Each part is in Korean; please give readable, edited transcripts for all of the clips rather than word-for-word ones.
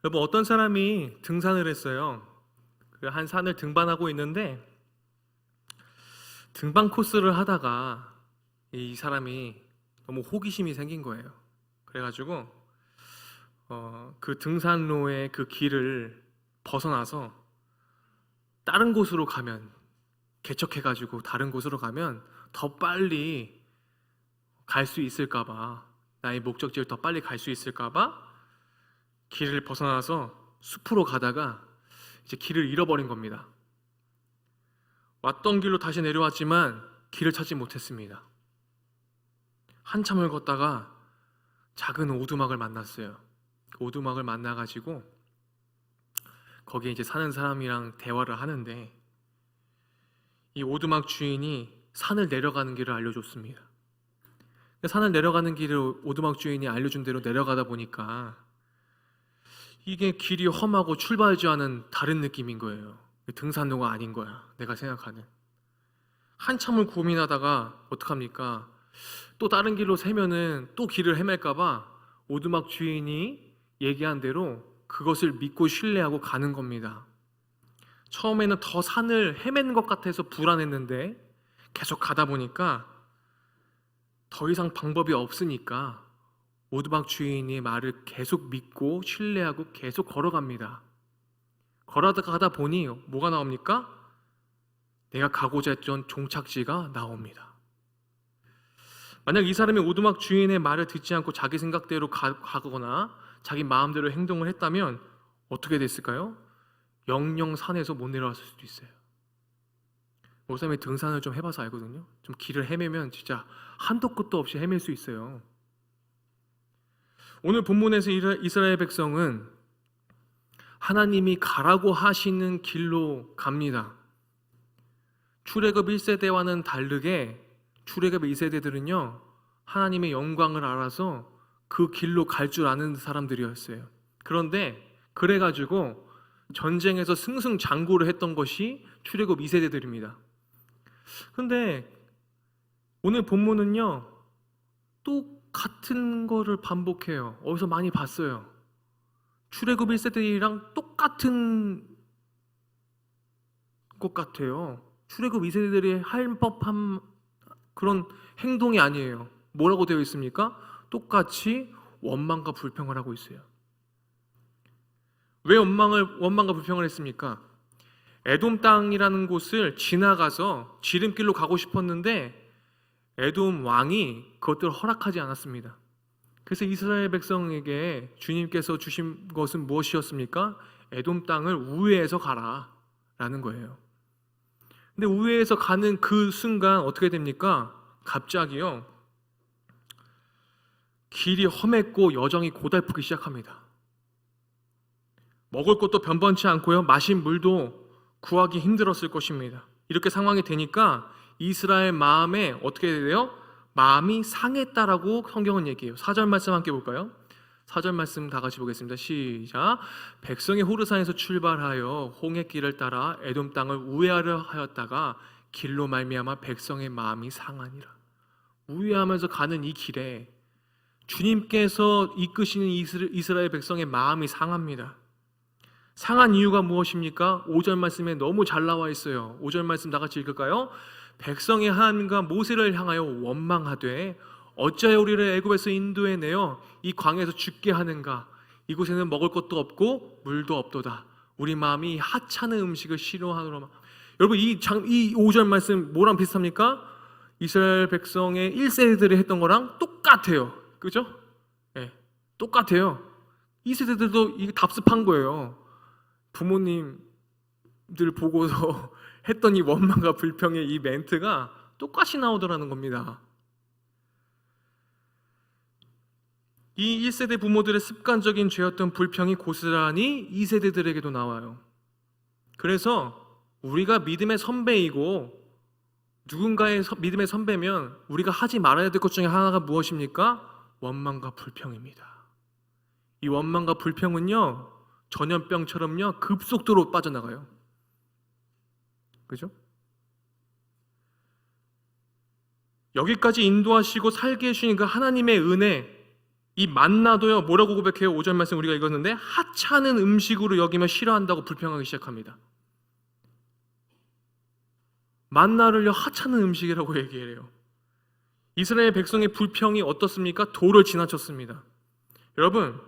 여러분, 어떤 사람이 등산을 했어요. 한 산을 등반하고 있는데 등반 코스를 하다가 이 사람이 너무 호기심이 생긴 거예요. 그래가지고 그 등산로의 그 길을 벗어나서 다른 곳으로 가면, 개척해가지고 다른 곳으로 가면 더 빨리 갈 수 있을까봐, 나의 목적지를 더 빨리 갈 수 있을까봐 길을 벗어나서 숲으로 가다가 이제 길을 잃어버린 겁니다. 왔던 길로 다시 내려왔지만 길을 찾지 못했습니다. 한참을 걷다가 작은 오두막을 만났어요. 그 오두막을 만나가지고 거기에 이제 사는 사람이랑 대화를 하는데, 이 오두막 주인이 산을 내려가는 길을 알려줬습니다. 산을 내려가는 길을 오두막 주인이 알려준 대로 내려가다 보니까 이게 길이 험하고 출발지와는 다른 느낌인 거예요. 등산로가 아닌 거야, 내가 생각하는. 한참을 고민하다가 어떡합니까? 또 다른 길로 새면은 또 길을 헤맬까봐 오두막 주인이 얘기한 대로 그것을 믿고 신뢰하고 가는 겁니다. 처음에는 더 산을 헤매는 것 같아서 불안했는데 계속 가다 보니까 더 이상 방법이 없으니까 오두막 주인의 말을 계속 믿고 신뢰하고 계속 걸어갑니다. 걸어가다 가다 보니 뭐가 나옵니까? 내가 가고자 했던 종착지가 나옵니다. 만약 이 사람이 오두막 주인의 말을 듣지 않고 자기 생각대로 가거나 자기 마음대로 행동을 했다면 어떻게 됐을까요? 영영 산에서 못 내려왔을 수도 있어요. 목사님이 등산을 좀 해봐서 알거든요. 좀 길을 헤매면 진짜 한도 끝도 없이 헤맬 수 있어요. 오늘 본문에서 이스라엘 백성은 하나님이 가라고 하시는 길로 갑니다. 출애굽 1세대와는 다르게 출애굽 2세대들은요 하나님의 영광을 알아서 그 길로 갈 줄 아는 사람들이었어요. 그런데 그래가지고 전쟁에서 승승장구를 했던 것이 출애굽 2세대들입니다. 그런데 오늘 본문은요 똑같은 거를 반복해요. 어디서 많이 봤어요. 출애굽 1세대랑 똑같은 것 같아요. 출애굽 2세대들이 할 법한 그런 행동이 아니에요. 뭐라고 되어 있습니까? 똑같이 원망과 불평을 하고 있어요. 왜 원망과 불평을 했습니까? 에돔 땅이라는 곳을 지나가서 지름길로 가고 싶었는데 에돔 왕이 그것들을 허락하지 않았습니다. 그래서 이스라엘 백성에게 주님께서 주신 것은 무엇이었습니까? 에돔 땅을 우회해서 가라 라는 거예요. 근데 우회해서 가는 그 순간 어떻게 됩니까? 갑자기요 길이 험했고 여정이 고달프기 시작합니다. 먹을 것도 변변치 않고요 마신 물도 구하기 힘들었을 것입니다. 이렇게 상황이 되니까 이스라엘 마음에 어떻게 돼요? 마음이 상했다라고 성경은 얘기해요. 4절 말씀 함께 볼까요? 4절 말씀 다 같이 보겠습니다. 시작. 백성이 호르산에서 출발하여 홍해길을 따라 에돔 땅을 우회하려 하였다가 길로 말미암아 백성의 마음이 상하니라. 우회하면서 가는 이 길에 주님께서 이끄시는 이스라엘 백성의 마음이 상합니다. 상한 이유가 무엇입니까? 5절 말씀에 너무 잘 나와 있어요. 5절 말씀 다 같이 읽을까요? 백성의 하나님과 모세를 향하여 원망하되 어찌하여 우리를 애굽에서 인도해 내어 이 광야에서 죽게 하는가? 이곳에는 먹을 것도 없고 물도 없도다. 우리 마음이 하찮은 음식을 싫어하노라. 여러분 이 5절 말씀 뭐랑 비슷합니까? 이스라엘 백성의 1세대들이 했던 거랑 똑같아요. 그죠? 네, 똑같아요. 2세대들도 이게 답습한 거예요. 부모님들 보고서 했던 이 원망과 불평의 이 멘트가 똑같이 나오더라는 겁니다. 이 1세대 부모들의 습관적인 죄였던 불평이 고스란히 2세대들에게도 나와요. 그래서 우리가 믿음의 선배이고 누군가의 믿음의 선배면 우리가 하지 말아야 될 것 중에 하나가 무엇입니까? 원망과 불평입니다. 이 원망과 불평은요 전염병처럼요 급속도로 빠져나가요. 그죠? 여기까지 인도하시고 살게 해주신 그 하나님의 은혜, 이 만나도요, 뭐라고 고백해요? 5절 말씀 우리가 읽었는데 하찮은 음식으로 여기며 싫어한다고 불평하기 시작합니다. 만나를요 하찮은 음식이라고 얘기해요. 이스라엘 백성의 불평이 어떻습니까? 도를 지나쳤습니다. 여러분,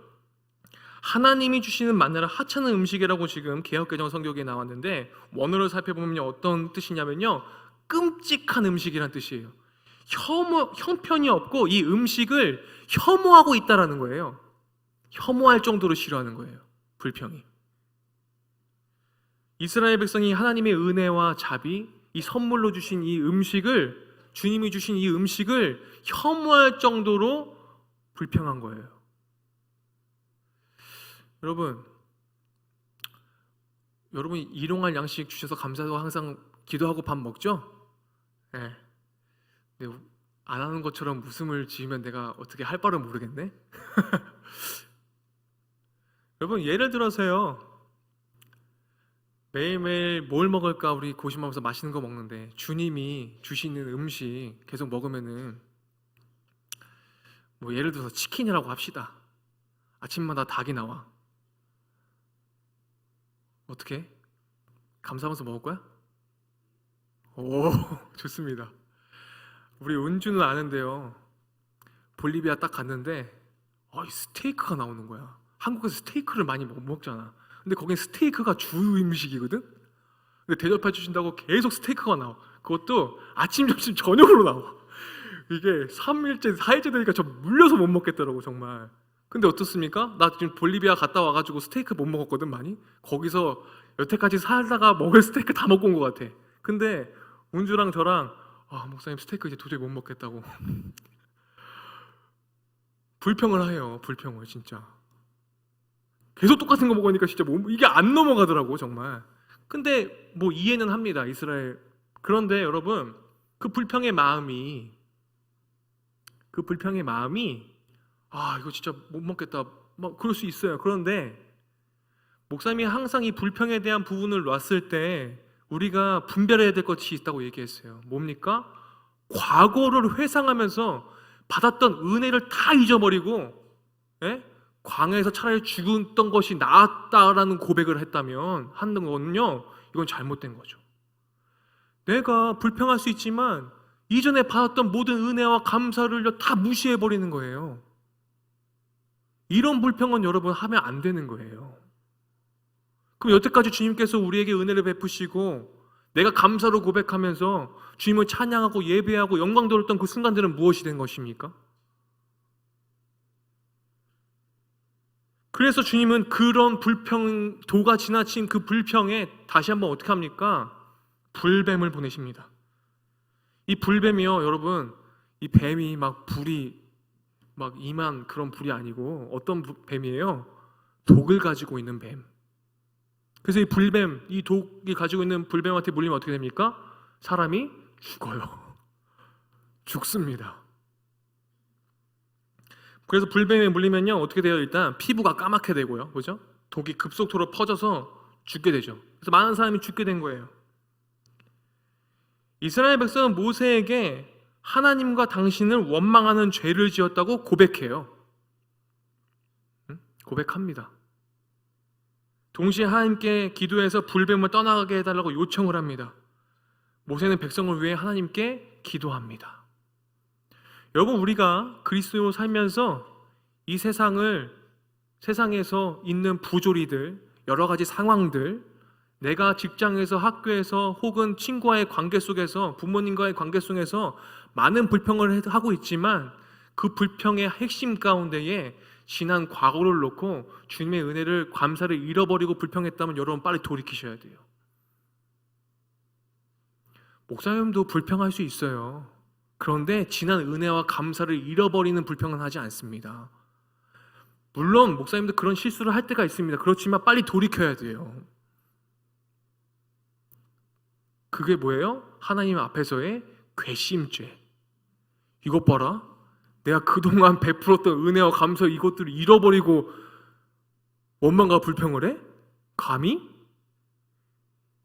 하나님이 주시는 만나를 하찮은 음식이라고 지금 개역개정 성경에 나왔는데 원어를 살펴보면 어떤 뜻이냐면요, 끔찍한 음식이란 뜻이에요. 형편이 없고 이 음식을 혐오하고 있다라는 거예요. 혐오할 정도로 싫어하는 거예요. 불평이. 이스라엘 백성이 하나님의 은혜와 자비, 이 선물로 주신 이 음식을, 주님이 주신 이 음식을 혐오할 정도로 불평한 거예요. 여러분 일용할 양식 주셔서 감사하고 항상 기도하고 밥 먹죠? 네. 근데 안 하는 것처럼 웃음을 지으면 내가 어떻게 할 바를 모르겠네? 여러분, 예를 들어서요, 매일매일 뭘 먹을까 우리 고심하면서 맛있는 거 먹는데 주님이 주시는 음식 계속 먹으면은, 뭐 예를 들어서 치킨이라고 합시다. 아침마다 닭이 나와. 어떻게? 감사하면서 먹을 거야? 오, 좋습니다. 우리 은주는 아는데요, 볼리비아 딱 갔는데 스테이크가 나오는 거야. 한국에서 스테이크를 많이 못 먹잖아. 근데 거긴 스테이크가 주 음식이거든? 근데 대접해 주신다고 계속 스테이크가 나와. 그것도 아침, 점심, 저녁으로 나와. 이게 3일째, 4일째 되니까 저 물려서 못 먹겠더라고 정말. 근데 어떻습니까? 나 지금 볼리비아 갔다 와가지고 스테이크 못 먹었거든 많이. 거기서 여태까지 살다가 먹을 스테이크 다 먹고 온 것 같아. 근데 은주랑 저랑 목사님 스테이크 이제 도저히 못 먹겠다고 불평을 해요. 불평을 진짜. 계속 똑같은 거 먹으니까 진짜 이게 안 넘어가더라고 정말. 근데 뭐 이해는 합니다, 이스라엘. 그런데 여러분, 그 불평의 마음이 이거 진짜 못 먹겠다 막 그럴 수 있어요. 그런데 목사님이 항상 이 불평에 대한 부분을 놨을 때 우리가 분별해야 될 것이 있다고 얘기했어요. 뭡니까? 과거를 회상하면서 받았던 은혜를 다 잊어버리고, 광야에서 차라리 죽었던 것이 나았다라는 고백을 하는 거는요, 이건 잘못된 거죠. 내가 불평할 수 있지만 이전에 받았던 모든 은혜와 감사를 다 무시해버리는 거예요. 이런 불평은 여러분 하면 안 되는 거예요. 그럼 여태까지 주님께서 우리에게 은혜를 베푸시고 내가 감사로 고백하면서 주님을 찬양하고 예배하고 영광 돌렸던 그 순간들은 무엇이 된 것입니까? 그래서 주님은 그런 도가 지나친 그 불평에 다시 한번 어떻게 합니까? 불뱀을 보내십니다. 이 불뱀이요, 여러분, 이 뱀이 막 불이 막 임한 그런 불이 아니고 어떤 뱀이에요? 독을 가지고 있는 뱀. 그래서 이 불뱀, 이 독이 가지고 있는 불뱀한테 물리면 어떻게 됩니까? 사람이 죽어요. 죽습니다. 그래서 불뱀에 물리면요, 어떻게 돼요? 일단 피부가 까맣게 되고요, 그죠? 독이 급속도로 퍼져서 죽게 되죠. 그래서 많은 사람이 죽게 된 거예요. 이스라엘 백성은 모세에게 하나님과 당신을 원망하는 죄를 지었다고 고백해요. 고백합니다. 동시에 하나님께 기도해서 불뱀을 떠나가게 해달라고 요청을 합니다. 모세는 백성을 위해 하나님께 기도합니다. 여러분, 우리가 그리스도로 살면서 이 세상에서 있는 부조리들, 여러 가지 상황들, 내가 직장에서, 학교에서 혹은 친구와의 관계 속에서, 부모님과의 관계 속에서 많은 불평을 하고 있지만 그 불평의 핵심 가운데에 지난 과거를 놓고 주님의 은혜를, 감사를 잃어버리고 불평했다면 여러분 빨리 돌이키셔야 돼요. 목사님도 불평할 수 있어요. 그런데 지난 은혜와 감사를 잃어버리는 불평은 하지 않습니다. 물론 목사님도 그런 실수를 할 때가 있습니다. 그렇지만 빨리 돌이켜야 돼요. 그게 뭐예요? 하나님 앞에서의 괘씸죄. 이것 봐라, 내가 그동안 베풀었던 은혜와 감사 이것들을 잃어버리고 원망과 불평을 해? 감히?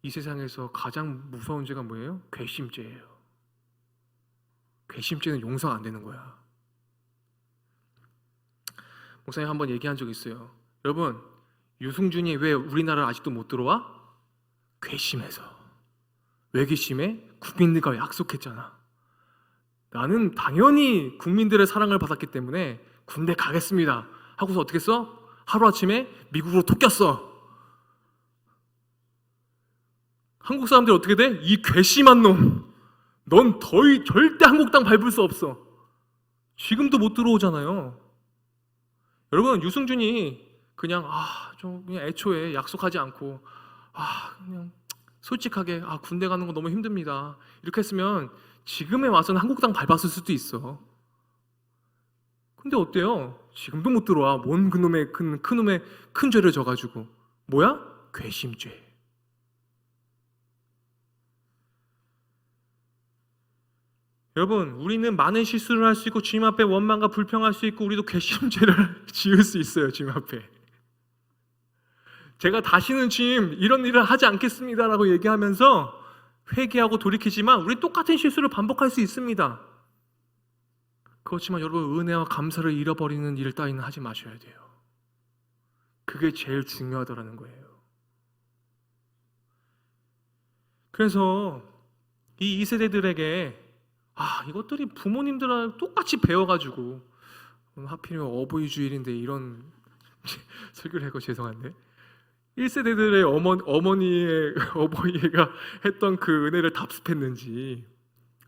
이 세상에서 가장 무서운 죄가 뭐예요? 괘씸죄예요. 괘씸죄는 용서가 안 되는 거야. 목사님 한번 얘기한 적 있어요. 여러분, 유승준이 왜 우리나라 아직도 못 들어와? 괘씸해서. 왜 괘씸해? 국민들과 약속했잖아. 나는 당연히 국민들의 사랑을 받았기 때문에 군대 가겠습니다 하고서 어떻게 했어? 하루아침에 미국으로 토꼈어. 한국 사람들이 어떻게 돼? 이 괘씸한 놈, 넌 절대 한국 땅 밟을 수 없어. 지금도 못 들어오잖아요. 여러분, 유승준이 그냥 그냥 애초에 약속하지 않고 그냥 솔직하게 군대 가는 거 너무 힘듭니다 이렇게 했으면 지금에 와서는 한국 땅 밟았을 수도 있어. 근데 어때요? 지금도 못 들어와. 뭔 그놈의 큰놈의 큰 죄를 져가지고. 뭐야? 괘씸죄. 여러분, 우리는 많은 실수를 할 수 있고 주님 앞에 원망과 불평할 수 있고 우리도 괘씸죄를 지을 수 있어요. 주님 앞에 제가 다시는 주님 이런 일을 하지 않겠습니다라고 얘기하면서 회개하고 돌이키지만 우리 똑같은 실수를 반복할 수 있습니다. 그렇지만 여러분, 은혜와 감사를 잃어버리는 일 따위는 하지 마셔야 돼요. 그게 제일 중요하더라는 거예요. 그래서 이 2세대들에게 이것들이 부모님들랑 똑같이 배워가지고 하필이면 어버이 주일인데 이런 설교를 해서 죄송한데 1세대들의 어머니의 어버이가 했던 그 은혜를 답습했는지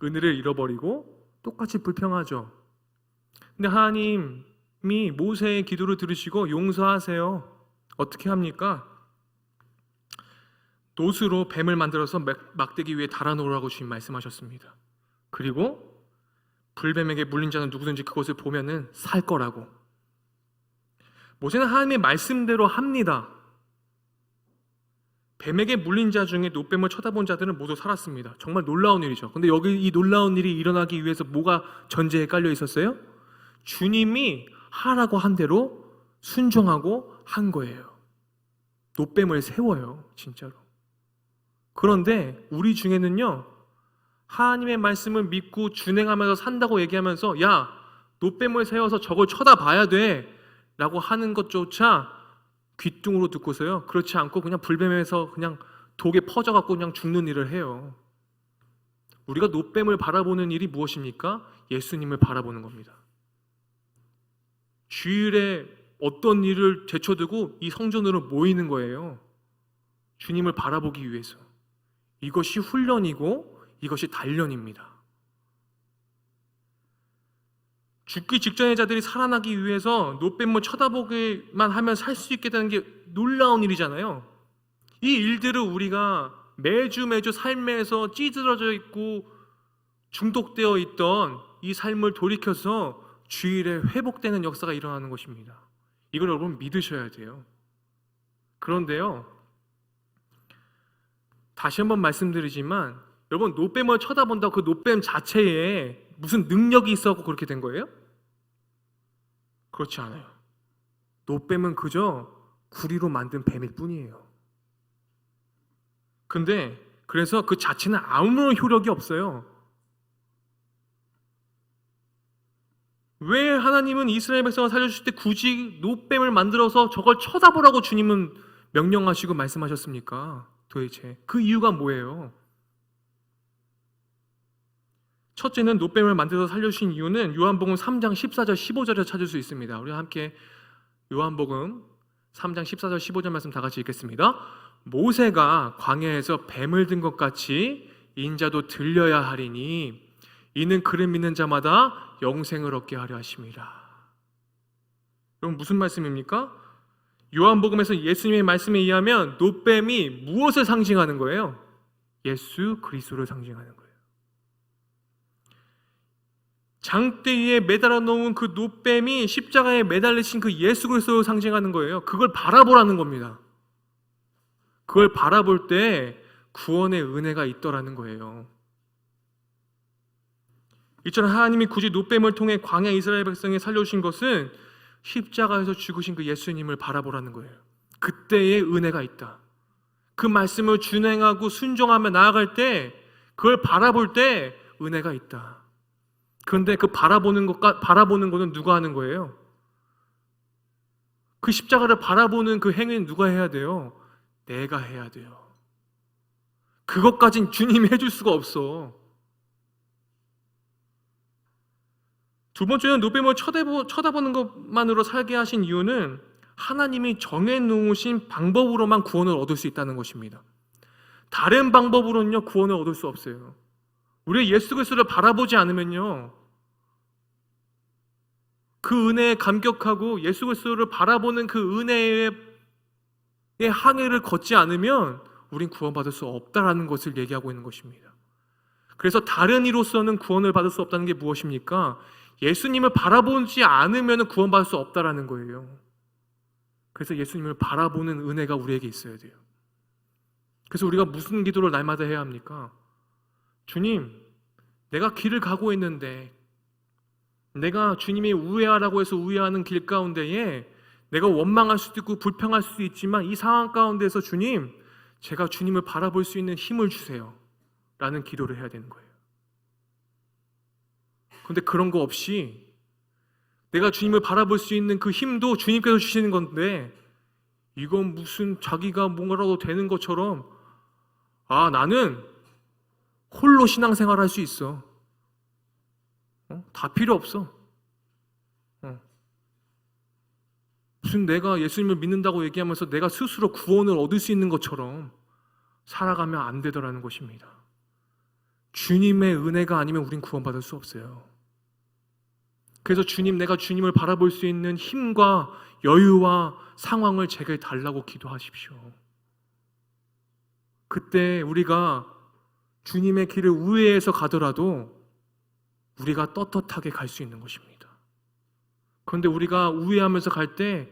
은혜를 잃어버리고 똑같이 불평하죠. 근데 하나님이 모세의 기도를 들으시고 용서하세요. 어떻게 합니까? 노수로 뱀을 만들어서 막대기 위에 달아놓으라고 주님 말씀하셨습니다. 그리고 불뱀에게 물린 자는 누구든지 그것을 보면은 살 거라고. 모세는 하나님의 말씀대로 합니다. 뱀에게 물린 자 중에 노뱀을 쳐다본 자들은 모두 살았습니다. 정말 놀라운 일이죠. 근데 여기 이 놀라운 일이 일어나기 위해서 뭐가 전제에 깔려 있었어요? 주님이 하라고 한 대로 순종하고 한 거예요. 노뱀을 세워요, 진짜로. 그런데 우리 중에는요, 하나님의 말씀을 믿고 준행하면서 산다고 얘기하면서 야, 노뱀을 세워서 저걸 쳐다봐야 돼 라고 하는 것조차 귀뚱으로 듣고서요, 그렇지 않고 그냥 불뱀에서 그냥 독에 퍼져갖고 그냥 죽는 일을 해요. 우리가 노뱀을 바라보는 일이 무엇입니까? 예수님을 바라보는 겁니다. 주일에 어떤 일을 제쳐두고 이 성전으로 모이는 거예요. 주님을 바라보기 위해서. 이것이 훈련이고 이것이 단련입니다. 죽기 직전의 자들이 살아나기 위해서 노뱀을 쳐다보기만 하면 살 수 있게 되는 게 놀라운 일이잖아요. 이 일들을 우리가 매주 삶에서 찌들어져 있고 중독되어 있던 이 삶을 돌이켜서 주일에 회복되는 역사가 일어나는 것입니다. 이걸 여러분 믿으셔야 돼요. 그런데요, 다시 한번 말씀드리지만 여러분, 노뱀을 쳐다본다고 그 노뱀 자체에 무슨 능력이 있어서 그렇게 된 거예요? 그렇지 않아요. 노뱀은 그저 구리로 만든 뱀일 뿐이에요. 근데 그래서 그 자체는 아무런 효력이 없어요. 왜 하나님은 이스라엘 백성을 살려주실 때 굳이 노뱀을 만들어서 저걸 쳐다보라고 주님은 명령하시고 말씀하셨습니까? 도대체 그 이유가 뭐예요? 첫째는 노뱀을 만들어서 살려주신 이유는 요한복음 3장 14절 15절에 찾을 수 있습니다. 우리 함께 요한복음 3장 14절 15절 말씀 다 같이 읽겠습니다. 모세가 광야에서 뱀을 든 것 같이 인자도 들려야 하리니 이는 그를 믿는 자마다 영생을 얻게 하려 하심이라. 그럼 무슨 말씀입니까? 요한복음에서 예수님의 말씀에 의하면 노뱀이 무엇을 상징하는 거예요? 예수 그리스도를 상징하는 거예요. 장대 위에 매달아 놓은 그 노뱀이 십자가에 매달리신 그 예수 그리스도를 상징하는 거예요. 그걸 바라보라는 겁니다. 그걸 바라볼 때 구원의 은혜가 있더라는 거예요. 이처럼 하나님이 굳이 노뱀을 통해 광야 이스라엘 백성에 살려주신 것은 십자가에서 죽으신 그 예수님을 바라보라는 거예요. 그때의 은혜가 있다. 그 말씀을 준행하고 순종하며 나아갈 때 그걸 바라볼 때 은혜가 있다. 그런데 그 바라보는 거는 누가 하는 거예요? 그 십자가를 바라보는 그 행위는 누가 해야 돼요? 내가 해야 돼요. 그것까진 주님이 해줄 수가 없어. 두 번째는 노뱀을 쳐다보는 것만으로 살게 하신 이유는 하나님이 정해놓으신 방법으로만 구원을 얻을 수 있다는 것입니다. 다른 방법으로는요 구원을 얻을 수 없어요. 우리가 예수 그리스도를 바라보지 않으면요, 그 은혜에 감격하고 예수 그리스도를 바라보는 그 은혜의 항해를 걷지 않으면 우린 구원받을 수 없다라는 것을 얘기하고 있는 것입니다. 그래서 다른 이로서는 구원을 받을 수 없다는 게 무엇입니까? 예수님을 바라보지 않으면 구원받을 수 없다라는 거예요. 그래서 예수님을 바라보는 은혜가 우리에게 있어야 돼요. 그래서 우리가 무슨 기도를 날마다 해야 합니까? 주님, 내가 길을 가고 있는데 내가 주님이 우회하라고 해서 우회하는 길 가운데에 내가 원망할 수도 있고 불평할 수도 있지만 이 상황 가운데서 주님, 제가 주님을 바라볼 수 있는 힘을 주세요 라는 기도를 해야 되는 거예요. 그런데 그런 거 없이 내가 주님을 바라볼 수 있는 그 힘도 주님께서 주시는 건데 이건 무슨 자기가 뭔가라도 되는 것처럼 나는 홀로 신앙생활 할 수 있어. 다 필요 없어. 무슨 내가 예수님을 믿는다고 얘기하면서 내가 스스로 구원을 얻을 수 있는 것처럼 살아가면 안 되더라는 것입니다. 주님의 은혜가 아니면 우린 구원받을 수 없어요. 그래서 주님, 내가 주님을 바라볼 수 있는 힘과 여유와 상황을 제게 달라고 기도하십시오. 그때 우리가 주님의 길을 우회해서 가더라도 우리가 떳떳하게 갈 수 있는 것입니다. 그런데 우리가 우회하면서 갈 때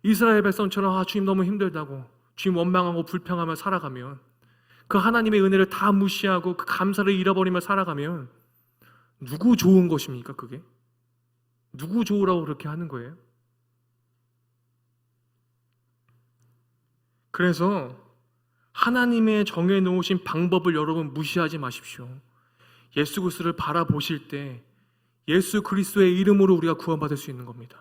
이스라엘 백성처럼 주님 너무 힘들다고 주님 원망하고 불평하며 살아가면, 그 하나님의 은혜를 다 무시하고 그 감사를 잃어버리며 살아가면 누구 좋은 것입니까? 그게? 누구 좋으라고 그렇게 하는 거예요? 그래서 하나님의 정해놓으신 방법을 여러분 무시하지 마십시오. 예수 그리스도를 바라보실 때 예수 그리스도의 이름으로 우리가 구원받을 수 있는 겁니다.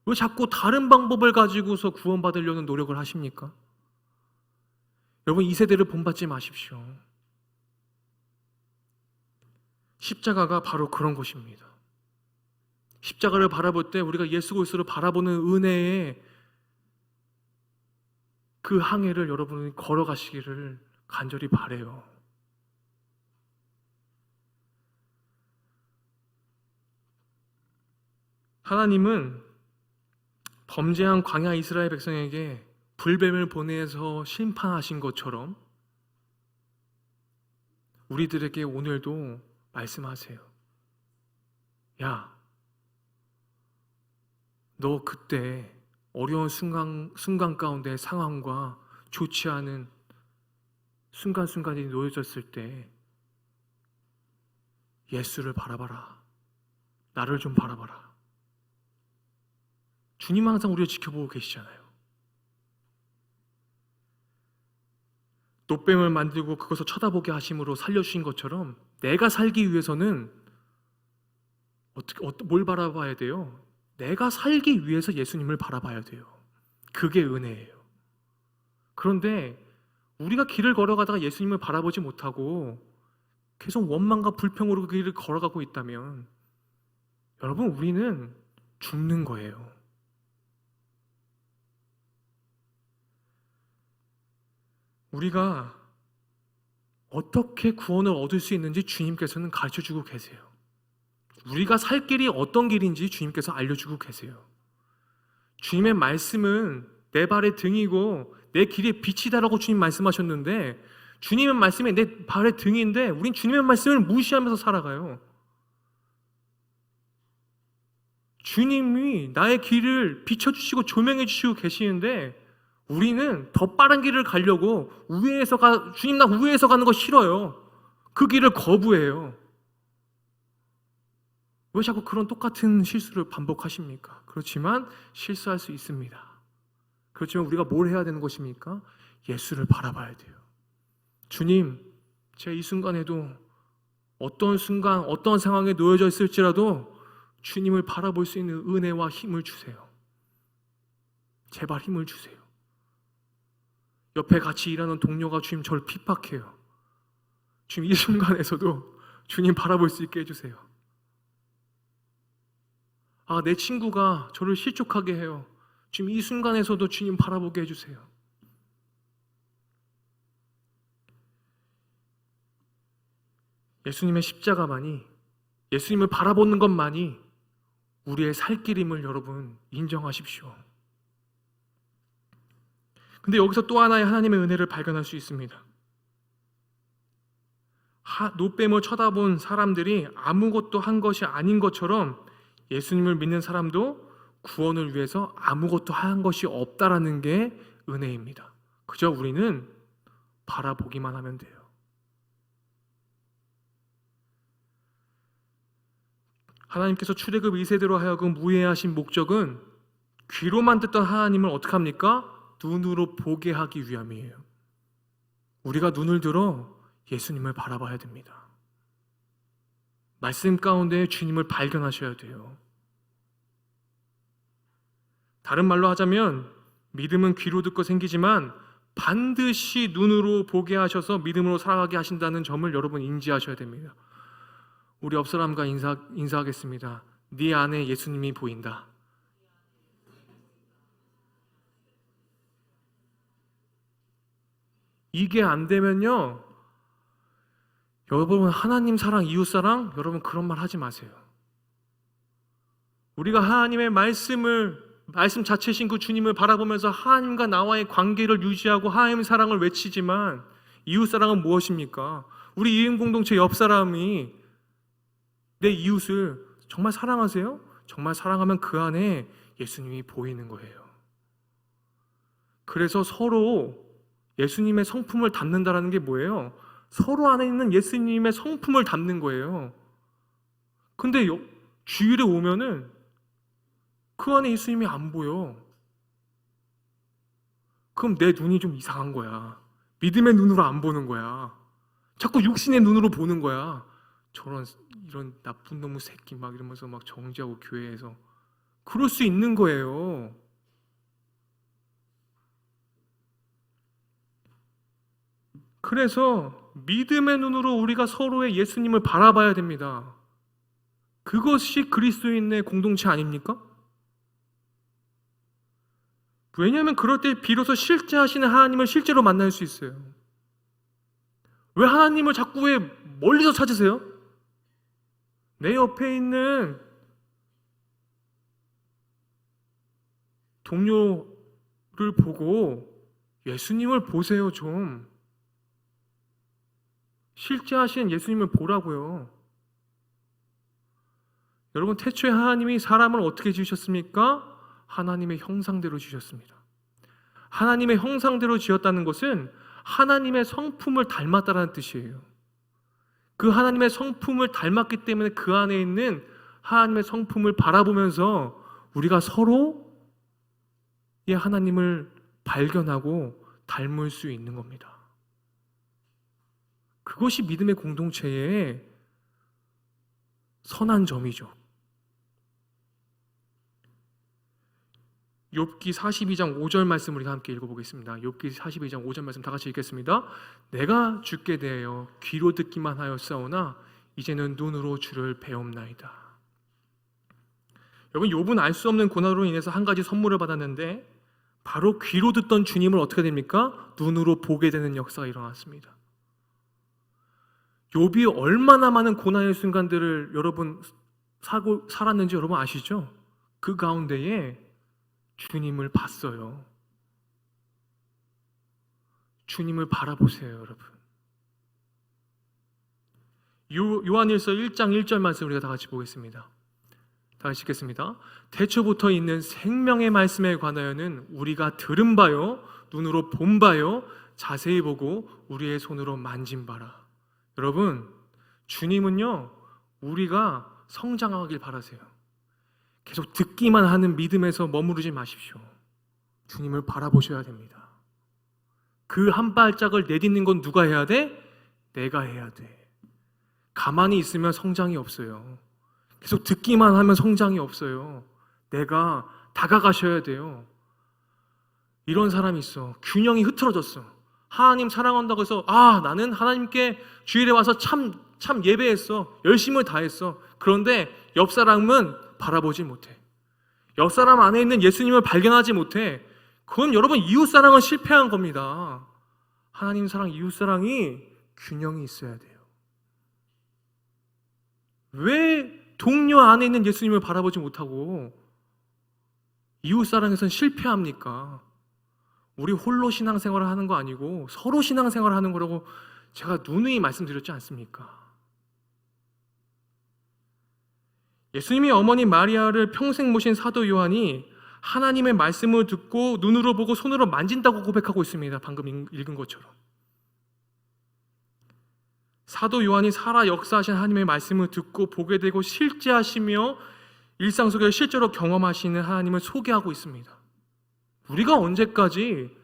왜 자꾸 다른 방법을 가지고서 구원받으려는 노력을 하십니까? 여러분, 이 세대를 본받지 마십시오. 십자가가 바로 그런 것입니다. 십자가를 바라볼 때 우리가 예수 그리스도를 바라보는 은혜의 그 항해를 여러분이 걸어가시기를 간절히 바라요. 하나님은 범죄한 광야 이스라엘 백성에게 불뱀을 보내서 심판하신 것처럼 우리들에게 오늘도 말씀하세요. 야, 너 그때 어려운 순간 가운데 상황과 좋지 않은 순간순간이 놓여졌을 때 예수를 바라봐라. 나를 좀 바라봐라. 주님은 항상 우리를 지켜보고 계시잖아요. 노뱀을 만들고 그것을 쳐다보게 하심으로 살려주신 것처럼 내가 살기 위해서는 뭘 바라봐야 돼요? 내가 살기 위해서 예수님을 바라봐야 돼요. 그게 은혜예요. 그런데 우리가 길을 걸어가다가 예수님을 바라보지 못하고 계속 원망과 불평으로 그 길을 걸어가고 있다면 여러분, 우리는 죽는 거예요. 우리가 어떻게 구원을 얻을 수 있는지 주님께서는 가르쳐주고 계세요. 우리가 살 길이 어떤 길인지 주님께서 알려주고 계세요. 주님의 말씀은 내 발의 등이고 내 길의 빛이다라고 주님 말씀하셨는데, 주님의 말씀이 내 발의 등인데 우린 주님의 말씀을 무시하면서 살아가요. 주님이 나의 길을 비춰주시고 조명해 주시고 계시는데 우리는 더 빠른 길을 가려고 주님 나 우회해서 가는 거 싫어요. 그 길을 거부해요. 왜 자꾸 그런 똑같은 실수를 반복하십니까? 그렇지만 실수할 수 있습니다. 그렇지만 우리가 뭘 해야 되는 것입니까? 예수를 바라봐야 돼요. 주님, 제가 이 순간에도 어떤 순간, 어떤 상황에 놓여져 있을지라도 주님을 바라볼 수 있는 은혜와 힘을 주세요. 제발 힘을 주세요. 옆에 같이 일하는 동료가 주님 저를 핍박해요. 주님 이 순간에서도 주님 바라볼 수 있게 해주세요. 내 친구가 저를 실족하게 해요. 주님 이 순간에서도 주님 바라보게 해주세요. 예수님의 십자가만이, 예수님을 바라보는 것만이 우리의 살 길임을 여러분 인정하십시오. 근데 여기서 또 하나의 하나님의 은혜를 발견할 수 있습니다. 노뱀을 쳐다본 사람들이 아무것도 한 것이 아닌 것처럼 예수님을 믿는 사람도 구원을 위해서 아무것도 한 것이 없다라는 게 은혜입니다. 그저 우리는 바라보기만 하면 돼요. 하나님께서 출애굽 2세대로 하여금 무해하신 목적은 귀로만 듣던 하나님을 어떻게 합니까? 눈으로 보게 하기 위함이에요. 우리가 눈을 들어 예수님을 바라봐야 됩니다. 말씀 가운데 주님을 발견하셔야 돼요. 다른 말로 하자면 믿음은 귀로 듣고 생기지만 반드시 눈으로 보게 하셔서 믿음으로 살아가게 하신다는 점을 여러분 인지하셔야 됩니다. 우리 옆 사람과 인사하겠습니다. 네 안에 예수님이 보인다. 이게 안 되면요, 여러분 하나님 사랑, 이웃 사랑, 여러분 그런 말 하지 마세요. 우리가 하나님의 말씀 자체신 그 주님을 바라보면서 하나님과 나와의 관계를 유지하고 하나님의 사랑을 외치지만 이웃 사랑은 무엇입니까? 우리 이웃 공동체 옆 사람이 내 이웃을 정말 사랑하세요? 정말 사랑하면 그 안에 예수님이 보이는 거예요. 그래서 서로 예수님의 성품을 담는다라는 게 뭐예요? 서로 안에 있는 예수님의 성품을 담는 거예요. 근데 주일에 오면은 그 안에 예수님이 안 보여. 그럼 내 눈이 좀 이상한 거야. 믿음의 눈으로 안 보는 거야. 자꾸 육신의 눈으로 보는 거야. 이런 나쁜 놈의 새끼 막 이러면서 막 정죄하고 교회에서 그럴 수 있는 거예요. 그래서 믿음의 눈으로 우리가 서로의 예수님을 바라봐야 됩니다. 그것이 그리스도인의 공동체 아닙니까? 왜냐하면 그럴 때 비로소 실제 하시는 하나님을 실제로 만날 수 있어요. 왜 하나님을 자꾸 왜 멀리서 찾으세요? 내 옆에 있는 동료를 보고 예수님을 보세요. 좀 실제 하시는 예수님을 보라고요. 여러분, 태초에 하나님이 사람을 어떻게 지으셨습니까? 하나님의 형상대로 지으셨습니다. 하나님의 형상대로 지었다는 것은 하나님의 성품을 닮았다는 뜻이에요. 그 하나님의 성품을 닮았기 때문에 그 안에 있는 하나님의 성품을 바라보면서 우리가 서로의 하나님을 발견하고 닮을 수 있는 겁니다. 그것이 믿음의 공동체의 선한 점이죠. 욥기 42장 5절 말씀 우리가 함께 읽어보겠습니다. 욥기 42장 5절 말씀 다 같이 읽겠습니다. 내가 주께 대하여 귀로 듣기만 하였사오나 이제는 눈으로 주를 배움나이다. 여러분, 욥은 알 수 없는 고난으로 인해서 한 가지 선물을 받았는데 바로 귀로 듣던 주님을 어떻게 됩니까? 눈으로 보게 되는 역사가 일어났습니다. 욥이 얼마나 많은 고난의 순간들을 여러분 살았는지 여러분 아시죠? 그 가운데에 주님을 봤어요. 주님을 바라보세요, 여러분. 요한일서 1장 1절 말씀 우리가 다 같이 보겠습니다. 다 같이 읽겠습니다. 태초부터 있는 생명의 말씀에 관하여는 우리가 들은 바요, 눈으로 본 바요, 자세히 보고 우리의 손으로 만진 바라. 여러분, 주님은요, 우리가 성장하길 바라세요. 계속 듣기만 하는 믿음에서 머무르지 마십시오. 주님을 바라보셔야 됩니다. 그 한 발짝을 내딛는 건 누가 해야 돼? 내가 해야 돼. 가만히 있으면 성장이 없어요. 계속 듣기만 하면 성장이 없어요. 내가 다가가셔야 돼요. 이런 사람이 있어. 균형이 흐트러졌어. 하나님 사랑한다고 해서 나는 하나님께 주일에 와서 참 예배했어. 열심을 다했어. 그런데 옆 사람은 바라보지 못해. 옆 사람 안에 있는 예수님을 발견하지 못해. 그건 여러분 이웃사랑은 실패한 겁니다. 하나님 사랑, 이웃사랑이 균형이 있어야 돼요. 왜 동료 안에 있는 예수님을 바라보지 못하고 이웃사랑에선 실패합니까? 우리 홀로 신앙생활을 하는 거 아니고 서로 신앙생활을 하는 거라고 제가 누누이 말씀드렸지 않습니까? 예수님이 어머니 마리아를 평생 모신 사도 요한이 하나님의 말씀을 듣고 눈으로 보고 손으로 만진다고 고백하고 있습니다. 방금 읽은 것처럼. 사도 요한이 살아 역사하신 하나님의 말씀을 듣고 보게 되고 실제하시며 일상 속에 실제로 경험하시는 하나님을 소개하고 있습니다. 우리가 언제까지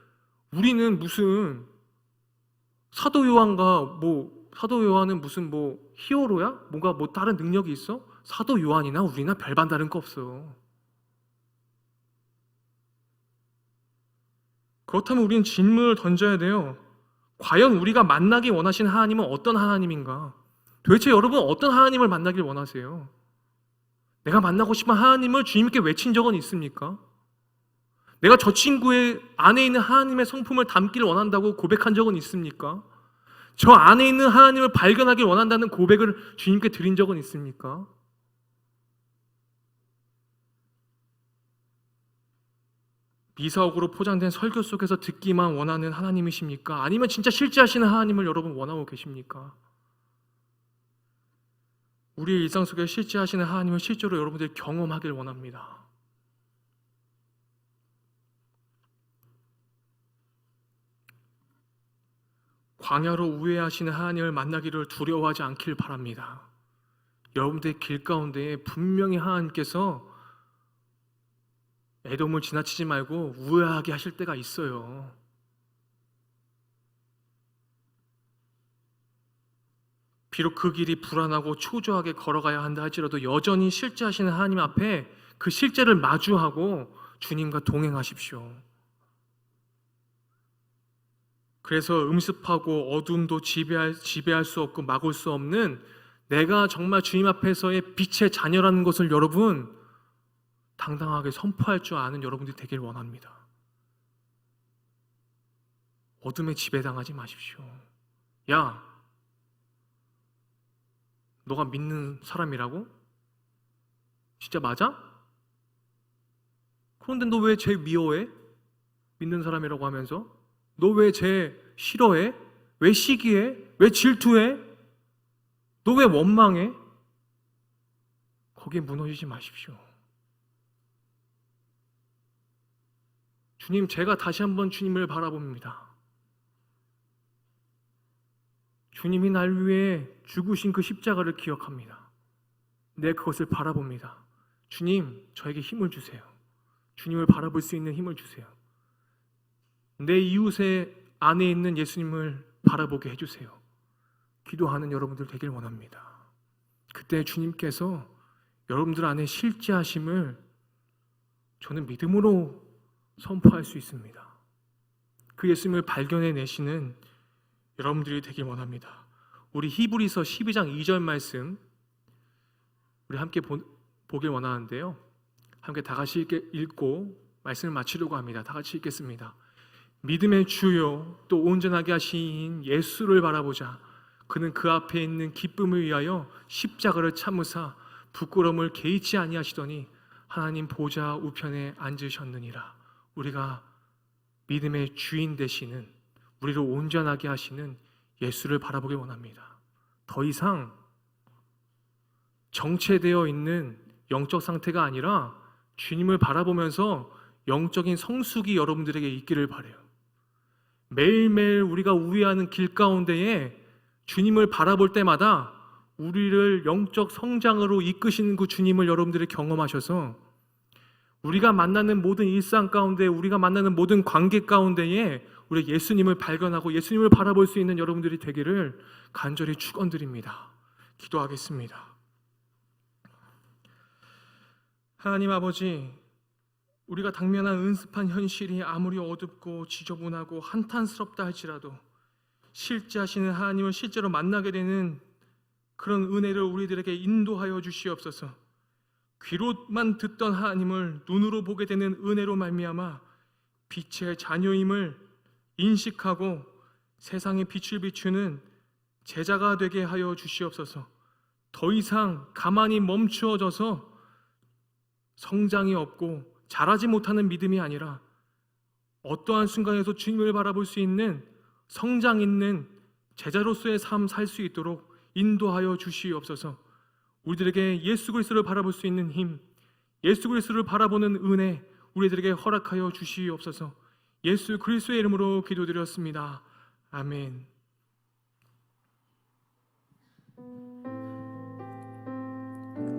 우리는 무슨 사도 요한은 무슨 히어로야? 뭔가 다른 능력이 있어? 사도 요한이나 우리나 별반 다른 거 없어. 그렇다면 우리는 질문을 던져야 돼요. 과연 우리가 만나기 원하시는 하나님은 어떤 하나님인가? 도대체 여러분 어떤 하나님을 만나길 원하세요? 내가 만나고 싶은 하나님을 주님께 외친 적은 있습니까? 내가 저 친구의 안에 있는 하나님의 성품을 담기를 원한다고 고백한 적은 있습니까? 저 안에 있는 하나님을 발견하길 원한다는 고백을 주님께 드린 적은 있습니까? 미사옥으로 포장된 설교 속에서 듣기만 원하는 하나님이십니까? 아니면 진짜 실제하시는 하나님을 여러분 원하고 계십니까? 우리의 일상 속에 실제하시는 하나님을 실제로 여러분들이 경험하길 원합니다. 광야로 우회하시는 하나님을 만나기를 두려워하지 않길 바랍니다. 여러분들의 길 가운데 분명히 하나님께서 에돔을 지나치지 말고 우회하게 하실 때가 있어요. 비록 그 길이 불안하고 초조하게 걸어가야 한다 할지라도 여전히 실제하시는 하나님 앞에 그 실제를 마주하고 주님과 동행하십시오. 그래서 음습하고 어둠도 지배할 수 없고 막을 수 없는 내가 정말 주님 앞에서의 빛의 자녀라는 것을 여러분 당당하게 선포할 줄 아는 여러분들이 되길 원합니다. 어둠에 지배당하지 마십시오. 야, 너가 믿는 사람이라고? 진짜 맞아? 그런데 너 왜 쟤 미워해? 믿는 사람이라고 하면서? 너 왜 쟤 싫어해? 왜 시기해? 왜 질투해? 너 왜 원망해? 거기에 무너지지 마십시오. 주님, 제가 다시 한번 주님을 바라봅니다. 주님이 날 위해 죽으신 그 십자가를 기억합니다. 내 그것을 바라봅니다. 주님, 저에게 힘을 주세요. 주님을 바라볼 수 있는 힘을 주세요. 내 이웃의 안에 있는 예수님을 바라보게 해주세요. 기도하는 여러분들 되길 원합니다. 그때 주님께서 여러분들 안에 실제하심을 저는 믿음으로 선포할 수 있습니다. 그 예수님을 발견해내시는 여러분들이 되길 원합니다. 우리 히브리서 12장 2절 말씀 우리 함께 보길 원하는데요. 함께 다 같이 읽고 말씀을 마치려고 합니다. 다 같이 읽겠습니다. 믿음의 주요 또 온전하게 하신 예수를 바라보자. 그는 그 앞에 있는 기쁨을 위하여 십자가를 참으사 부끄러움을 개의치 아니하시더니 하나님 보좌 우편에 앉으셨느니라. 우리가 믿음의 주인 되시는 우리를 온전하게 하시는 예수를 바라보길 원합니다. 더 이상 정체되어 있는 영적 상태가 아니라 주님을 바라보면서 영적인 성숙이 여러분들에게 있기를 바라요. 매일매일 우리가 우회하는 길 가운데에 주님을 바라볼 때마다 우리를 영적 성장으로 이끄시는 그 주님을 여러분들이 경험하셔서 우리가 만나는 모든 일상 가운데 우리가 만나는 모든 관계 가운데에 우리 예수님을 발견하고 예수님을 바라볼 수 있는 여러분들이 되기를 간절히 축원드립니다. 기도하겠습니다. 하나님 아버지, 우리가 당면한 은습한 현실이 아무리 어둡고 지저분하고 한탄스럽다 할지라도 실제 하시는 하나님을 실제로 만나게 되는 그런 은혜를 우리들에게 인도하여 주시옵소서. 귀로만 듣던 하나님을 눈으로 보게 되는 은혜로 말미암아 빛의 자녀임을 인식하고 세상에 빛을 비추는 제자가 되게 하여 주시옵소서. 더 이상 가만히 멈추어져서 성장이 없고 자라지 못하는 믿음이 아니라 어떠한 순간에도 주님을 바라볼 수 있는 성장 있는 제자로서의 삶 살 수 있도록 인도하여 주시옵소서. 우리들에게 예수 그리스도를 바라볼 수 있는 힘, 예수 그리스도를 바라보는 은혜 우리들에게 허락하여 주시옵소서. 예수 그리스도의 이름으로 기도드렸습니다. 아멘.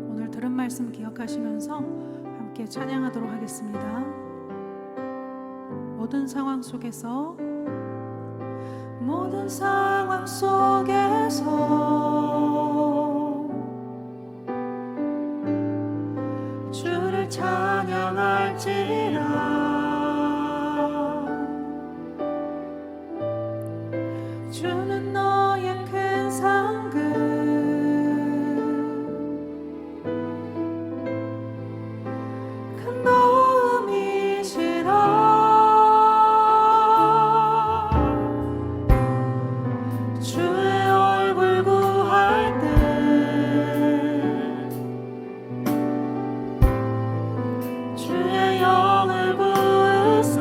오늘 들은 말씀 기억하시면서 함께 찬양하도록 하겠습니다. 모든 상황 속에서 주를 찬양할지라. 주는 너의 큰 상급, 큰 도움이시라. 주의 얼굴 구할 때 주의 영을 부으사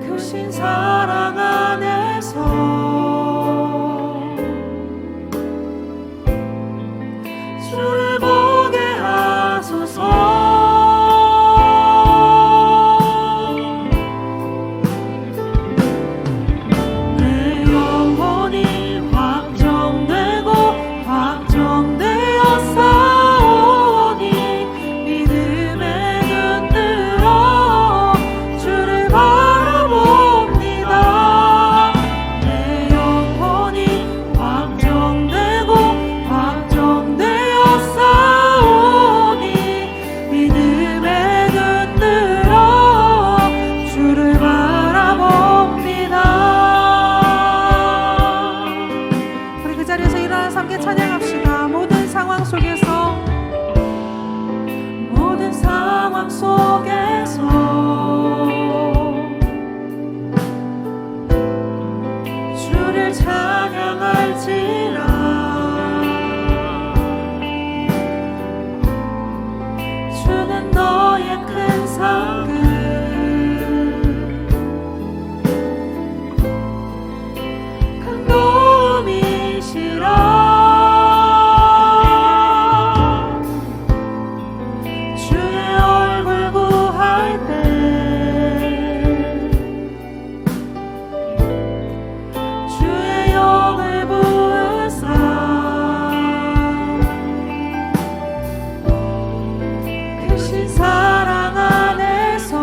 크신 사랑 안에서 주를 보게 하소서. 내 영혼이 확정되고 확정되어 싸우니 믿음에 눈 들어 주를 바라봅니다. 내 영혼이 확정되고 확정되어 싸우니 믿음에 눈 들어 주를 바라봅니다. 우리 그 자리에서 일어나서 함께 찬양합시다. 모든 상황 속에서 주를 찬양할지라. 주는 너의 큰 상급, 큰 도움이시라. 주의 얼굴 구할 때 주의 영을 부으사 크신 사랑 안에서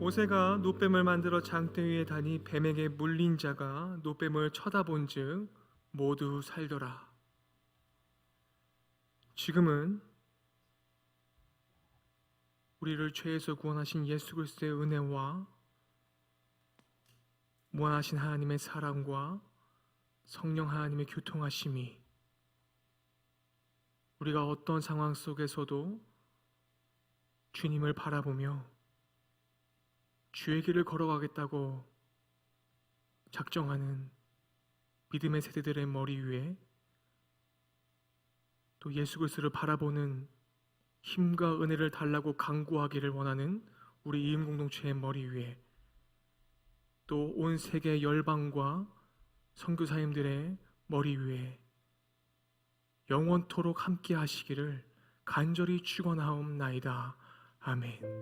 모세가 노뱀을 만들어 장대 위에 다니 뱀에게 물린 자가 노뱀을 쳐다본즉 모두 살더라. 지금은 우리를 죄에서 구원하신 예수 그리스도의 은혜와 무한하신 하나님의 사랑과 성령 하나님의 교통하심이 우리가 어떤 상황 속에서도 주님을 바라보며 주의 길을 걸어가겠다고 작정하는 믿음의 세대들의 머리 위에 또 예수 그리스도를 바라보는 힘과 은혜를 달라고 간구하기를 원하는 우리 이음 공동체의 머리 위에 또 온 세계 열방과 선교사님들의 머리 위에 영원토록 함께 하시기를 간절히 축원하옵나이다. 아멘.